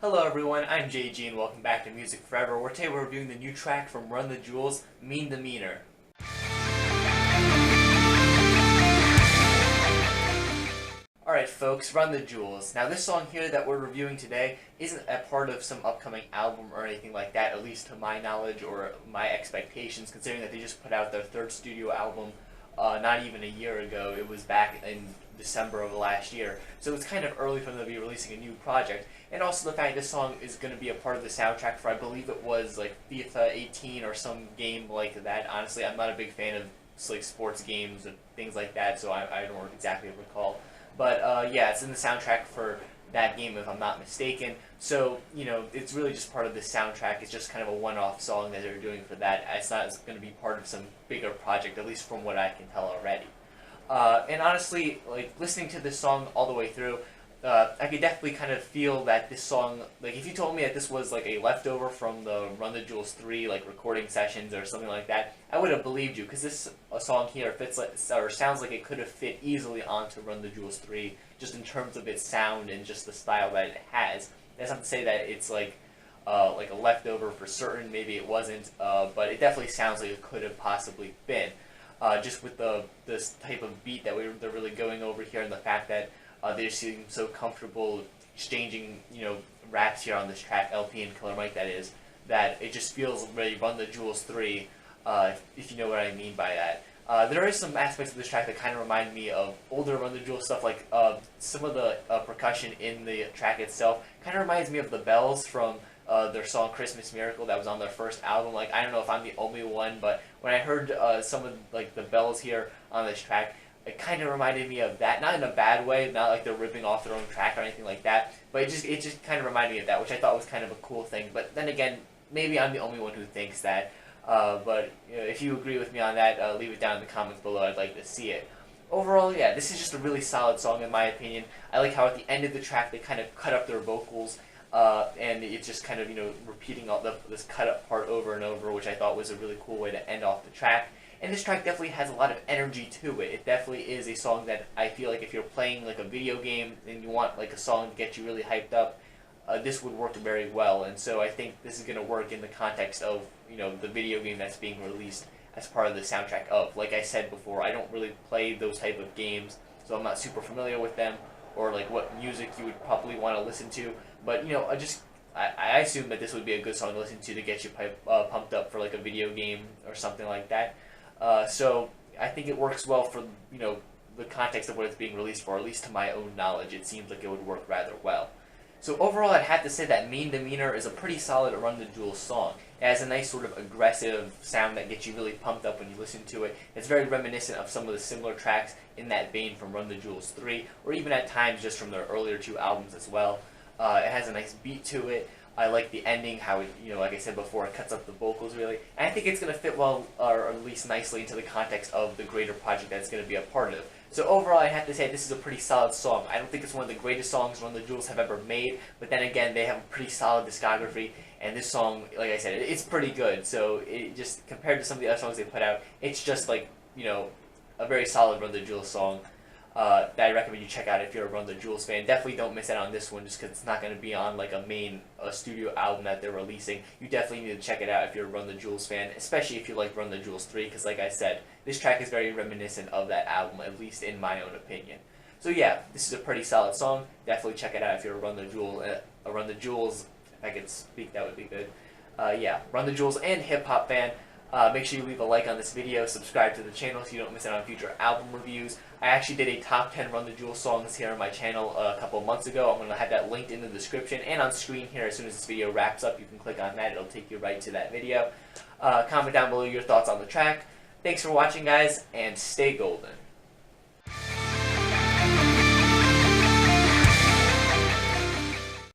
Hello everyone, I'm JG and welcome back to Music Forever, where today we're reviewing the new track from Run the Jewels, Mean Demeanor. Alright folks, Run the Jewels. Now this song here that we're reviewing today isn't a part of some upcoming album or anything like that, at least to my knowledge or my expectations, considering that they just put out their third studio album not even a year ago. It was back in December of last year, so it's kind of early for them to be releasing a new project. And also the fact this song is going to be a part of the soundtrack for, I believe it was like FIFA 18 or some game like that. Honestly, I'm not a big fan of like sports games and things like that, so I don't exactly recall. But yeah, it's in the soundtrack for that game if I'm not mistaken. So, you know, it's really just part of the soundtrack. It's just kind of a one-off song that they're doing for that. It's not going to be part of some bigger project, at least from what I can tell already. And honestly, like, listening to this song all the way through, I could definitely kind of feel that this song, like, if you told me that this was like a leftover from the Run the Jewels 3 like recording sessions or something like that, I would have believed you, because this song here fits like, or sounds like it could have fit easily onto Run the Jewels 3, just in terms of its sound and just the style that it has. That's not to say that it's like a leftover for certain. Maybe it wasn't, but it definitely sounds like it could have possibly been. Just with this type of beat that they're really going over here, and the fact that they seem so comfortable exchanging, you know, raps here on this track, LP and Killer Mike that is, that it just feels really Run the Jewels 3, if you know what I mean by that. There is some aspects of this track that kind of remind me of older Run the Jewels stuff, like some of the percussion in the track itself kind of reminds me of the bells from their song Christmas Miracle that was on their first album. Like, I don't know if I'm the only one, but when I heard some of like the bells here on this track, it kind of reminded me of that, not in a bad way, not like they're ripping off their own track or anything like that, but it just kind of reminded me of that, which I thought was kind of a cool thing. But then again, maybe I'm the only one who thinks that. But you know, if you agree with me on that, leave it down in the comments below. I'd like to see it. Overall, yeah, this is just a really solid song in my opinion. I like how at the end of the track they kind of cut up their vocals, and it's just kind of, you know, repeating all this cut up part over and over, which I thought was a really cool way to end off the track. And this track definitely has a lot of energy to it. It definitely is a song that I feel like if you're playing like a video game and you want like a song to get you really hyped up, this would work very well. And so I think this is going to work in the context of, you know, the video game that's being released as part of the soundtrack of. Like I said before, I don't really play those type of games, so I'm not super familiar with them or like what music you would probably want to listen to. But, you know, I assume that this would be a good song to listen to get you pumped up for like a video game or something like that. So I think it works well for, you know, the context of what it's being released for. At least to my own knowledge, it seems like it would work rather well. So overall, I'd have to say that Mean Demeanor is a pretty solid Run the Jewels song. It has a nice sort of aggressive sound that gets you really pumped up when you listen to it. It's very reminiscent of some of the similar tracks in that vein from Run the Jewels 3, or even at times just from their earlier two albums as well. It has a nice beat to it. I like the ending, how it, you know, like I said before, it cuts up the vocals really. And I think it's going to fit well, or at least nicely, into the context of the greater project that it's going to be a part of. So overall, I have to say this is a pretty solid song. I don't think it's one of the greatest songs Run the Jewels have ever made, but then again, they have a pretty solid discography, and this song, like I said, it's pretty good. So it just, compared to some of the other songs they put out, it's just like, you know, a very solid Run the Jewels song. That I recommend you check out if you're a Run the Jewels fan. Definitely don't miss out on this one just because it's not going to be on like a main studio album that they're releasing. You definitely need to check it out if you're a Run the Jewels fan, especially if you like Run the Jewels 3, because like I said, this track is very reminiscent of that album, at least in my own opinion. So yeah, this is a pretty solid song. Definitely check it out if you're a Run the Jewels, if I could speak, that would be good. Yeah, Run the Jewels and hip hop fan. Make sure you leave a like on this video, subscribe to the channel so you don't miss out on future album reviews. I actually did a top 10 Run the Jewels songs here on my channel a couple of months ago. I'm going to have that linked in the description and on screen here. As soon as this video wraps up, you can click on that. It'll take you right to that video. Comment down below your thoughts on the track. Thanks for watching, guys, and stay golden.